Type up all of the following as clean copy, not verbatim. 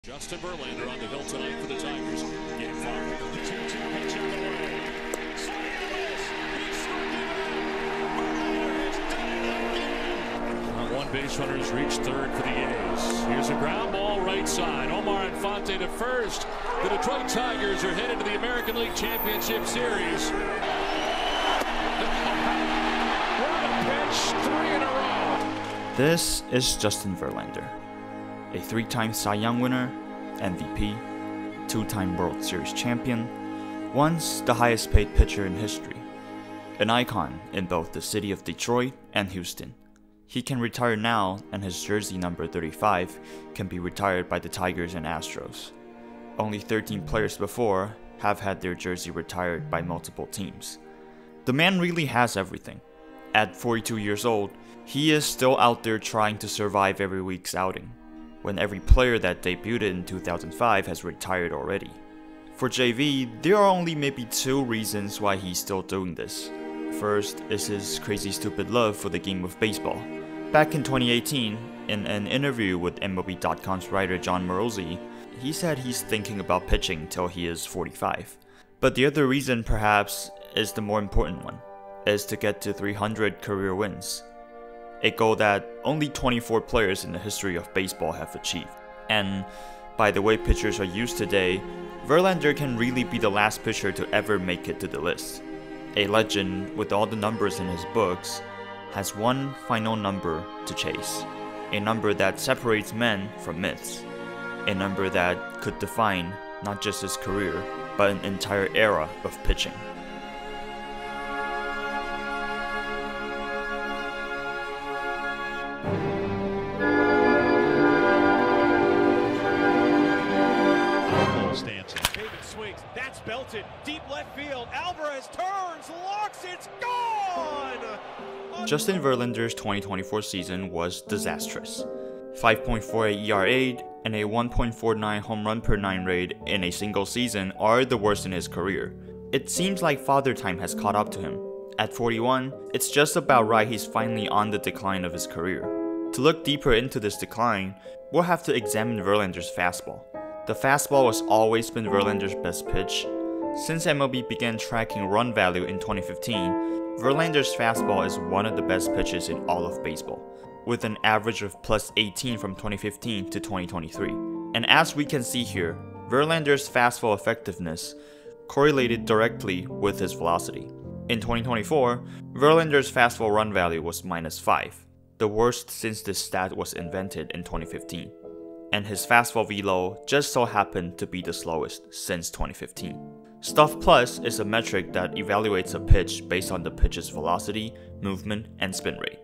Justin Verlander on the hill tonight for the Tigers. Game 5. The 2-2 pitch on the way. Swing and a miss. He struck him out. Verlander has done it again. One base runner has reached third for the A's. Here's a ground ball right side. Omar Infante to first. The Detroit Tigers are headed to the American League Championship Series. What a pitch. 3 in a row. This is Justin Verlander, a 3-time Cy Young winner, MVP, 2-time World Series champion, once the highest paid pitcher in history, an icon in both the city of Detroit and Houston. He can retire now, and his jersey number 35 can be retired by the Tigers and Astros. Only 13 players before have had their jersey retired by multiple teams. The man really has everything. At 42 years old, he is still out there trying to survive every week's outing, when every player that debuted in 2005 has retired already. For JV, there are only maybe 2 reasons why he's still doing this. First is his crazy stupid love for the game of baseball. Back in 2018, in an interview with MLB.com's writer John Morosi, he said he's thinking about pitching till he is 45. But the other reason, perhaps, is the more important one, is to get to 300 career wins, a goal that only 24 players in the history of baseball have achieved. And by the way pitchers are used today, Verlander can really be the last pitcher to ever make it to the list. A legend with all the numbers in his books has one final number to chase, a number that separates men from myths, a number that could define not just his career, but an entire era of pitching. That's belted, deep left field. Alvarez turns, locks, it's gone! Justin Verlander's 2024 season was disastrous. 5.48 ERA and a 1.49 home run per 9 rate in a single season are the worst in his career. It seems like father time has caught up to him. At 41, it's just about right he's finally on the decline of his career. To look deeper into this decline, we'll have to examine Verlander's fastball. The fastball has always been Verlander's best pitch. Since MLB began tracking run value in 2015, Verlander's fastball is one of the best pitches in all of baseball, with an average of plus 18 from 2015 to 2023. And as we can see here, Verlander's fastball effectiveness correlated directly with his velocity. In 2024, Verlander's fastball run value was -5, the worst since this stat was invented in 2015. And his fastball velo just so happened to be the slowest since 2015. Stuff Plus is a metric that evaluates a pitch based on the pitch's velocity, movement, and spin rate.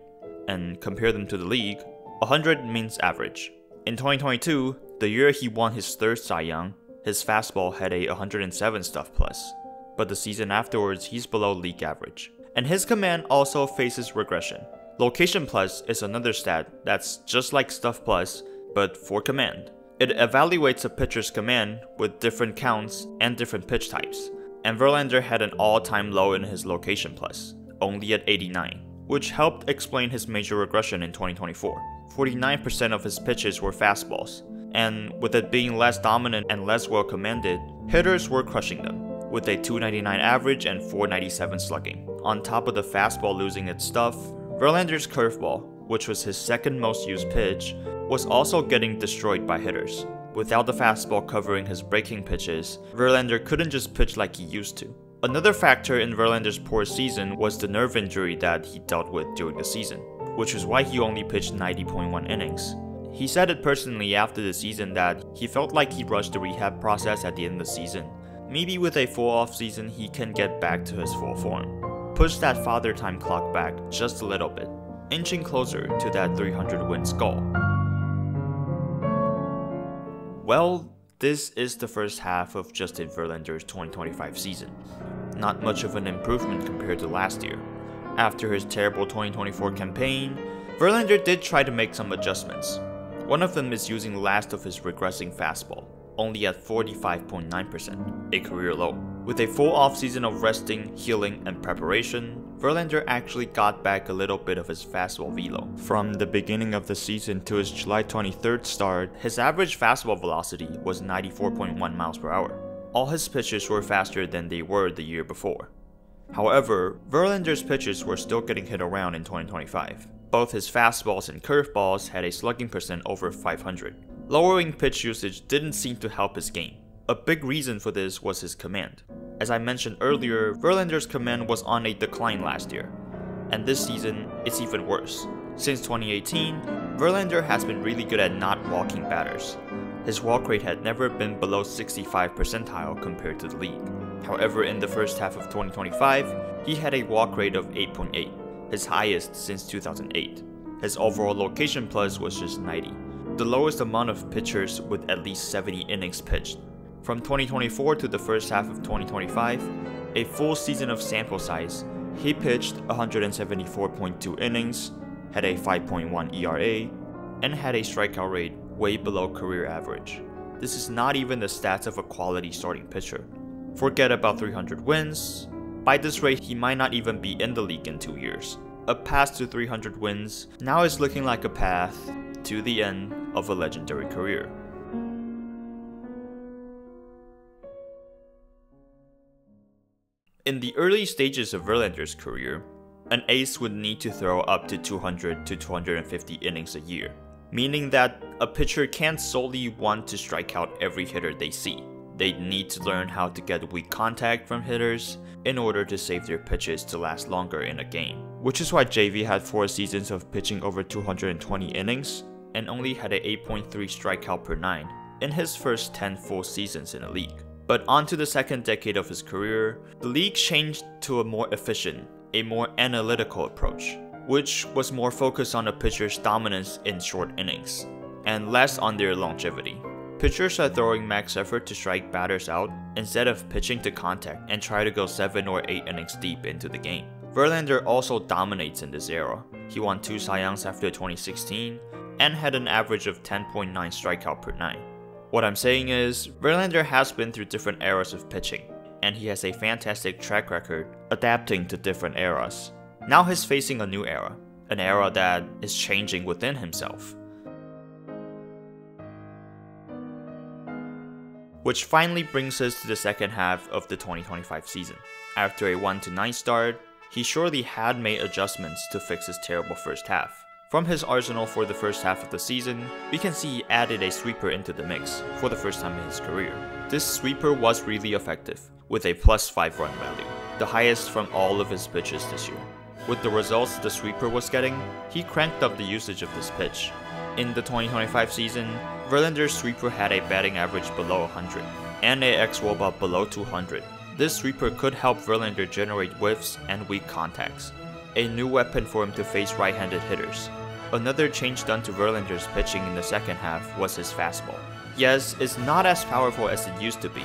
And compare them to the league, 100 means average. In 2022, the year he won his 3rd Cy Young, his fastball had a 107 Stuff Plus. But the season afterwards, he's below league average. And his command also faces regression. Location Plus is another stat that's just like Stuff Plus, but for command. It evaluates a pitcher's command with different counts and different pitch types, and Verlander had an all-time low in his Location Plus, only at 89, which helped explain his major regression in 2024. 49% of his pitches were fastballs, and with it being less dominant and less well commanded, hitters were crushing them, with a 299 average and 497 slugging. On top of the fastball losing its stuff, Verlander's curveball, which was his 2nd most used pitch, was also getting destroyed by hitters. Without the fastball covering his breaking pitches, Verlander couldn't just pitch like he used to. Another factor in Verlander's poor season was the nerve injury that he dealt with during the season, which is why he only pitched 90.1 innings. He said it personally after the season that he felt like he rushed the rehab process at the end of the season. Maybe with a full off season he can get back to his full form. Push that father time clock back just a little bit, inching closer to that 300 wins goal. Well, this is the first half of Justin Verlander's 2025 season. Not much of an improvement compared to last year. After his terrible 2024 campaign, Verlander did try to make some adjustments. One of them is using last of his regressing fastball, only at 45.9%, a career low. With a full offseason of resting, healing, and preparation, Verlander actually got back a little bit of his fastball velo. From the beginning of the season to his July 23rd start, his average fastball velocity was 94.1 miles per hour. All his pitches were faster than they were the year before. However, Verlander's pitches were still getting hit around in 2025. Both his fastballs and curveballs had a slugging percent over 500. Lowering pitch usage didn't seem to help his game. A big reason for this was his command. As I mentioned earlier, Verlander's command was on a decline last year, and this season, it's even worse. Since 2018, Verlander has been really good at not walking batters. His walk rate had never been below 65th percentile compared to the league. However, in the first half of 2025, he had a walk rate of 8.8, his highest since 2008. His overall location plus was just 90, the lowest amount of pitchers with at least 70 innings pitched. From 2024 to the first half of 2025, a full season of sample size, he pitched 174.2 innings, had a 5.1 ERA, and had a strikeout rate way below career average. This is not even the stats of a quality starting pitcher. Forget about 300 wins. By this rate, he might not even be in the league in 2 years. A path to 300 wins now is looking like a path to the end of a legendary career. In the early stages of Verlander's career, an ace would need to throw up to 200 to 250 innings a year, meaning that a pitcher can't solely want to strike out every hitter they see. They need to learn how to get weak contact from hitters in order to save their pitches to last longer in a game. Which is why JV had 4 seasons of pitching over 220 innings and only had a 8.3 strikeout per 9 in his first 10 full seasons in the league. But onto the second decade of his career, the league changed to a more efficient, a more analytical approach, which was more focused on a pitcher's dominance in short innings, and less on their longevity. Pitchers are throwing max effort to strike batters out instead of pitching to contact and try to go 7 or 8 innings deep into the game. Verlander also dominates in this era. He won 2 Cy Youngs after 2016 and had an average of 10.9 strikeout per 9. What I'm saying is, Verlander has been through different eras of pitching, and he has a fantastic track record adapting to different eras. Now he's facing a new era, an era that is changing within himself. Which finally brings us to the second half of the 2025 season. After a 1-9 start, he surely had made adjustments to fix his terrible first half. From his arsenal for the first half of the season, we can see he added a sweeper into the mix for the first time in his career. This sweeper was really effective, with a +5 run value, the highest from all of his pitches this year. With the results the sweeper was getting, he cranked up the usage of this pitch. In the 2025 season, Verlander's sweeper had a batting average below 100 and a xwOBA below 200. This sweeper could help Verlander generate whiffs and weak contacts, a new weapon for him to face right-handed hitters. Another change done to Verlander's pitching in the second half was his fastball. Yes, it's not as powerful as it used to be,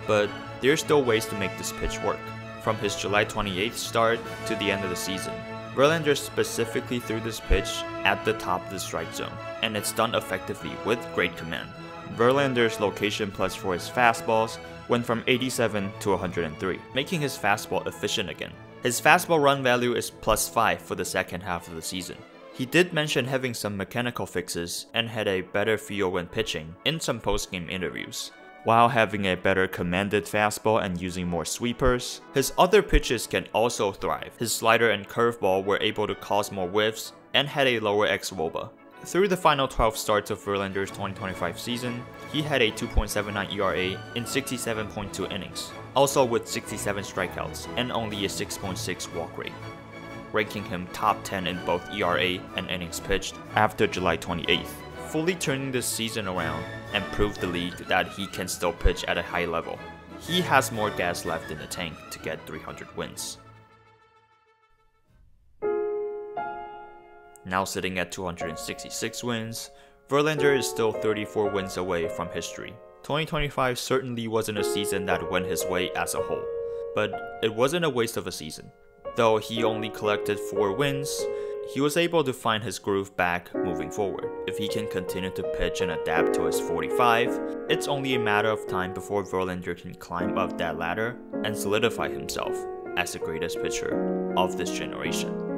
but there's still ways to make this pitch work. From his July 28th start to the end of the season, Verlander specifically threw this pitch at the top of the strike zone, and it's done effectively with great command. Verlander's location plus for his fastballs went from 87 to 103, making his fastball efficient again. His fastball run value is +5 for the second half of the season. He did mention having some mechanical fixes and had a better feel when pitching in some post-game interviews. While having a better commanded fastball and using more sweepers, his other pitches can also thrive. His slider and curveball were able to cause more whiffs and had a lower xwOBA. Through the final 12 starts of Verlander's 2025 season, he had a 2.79 ERA in 67.2 innings, also with 67 strikeouts and only a 6.6 walk rate, ranking him top 10 in both ERA and innings pitched after July 28th, fully turning this season around and proved the league that he can still pitch at a high level. He has more gas left in the tank to get 300 wins. Now sitting at 266 wins, Verlander is still 34 wins away from history. 2025 certainly wasn't a season that went his way as a whole, but it wasn't a waste of a season. Though he only collected 4 wins, he was able to find his groove back moving forward. If he can continue to pitch and adapt to his 45, it's only a matter of time before Verlander can climb up that ladder and solidify himself as the greatest pitcher of this generation.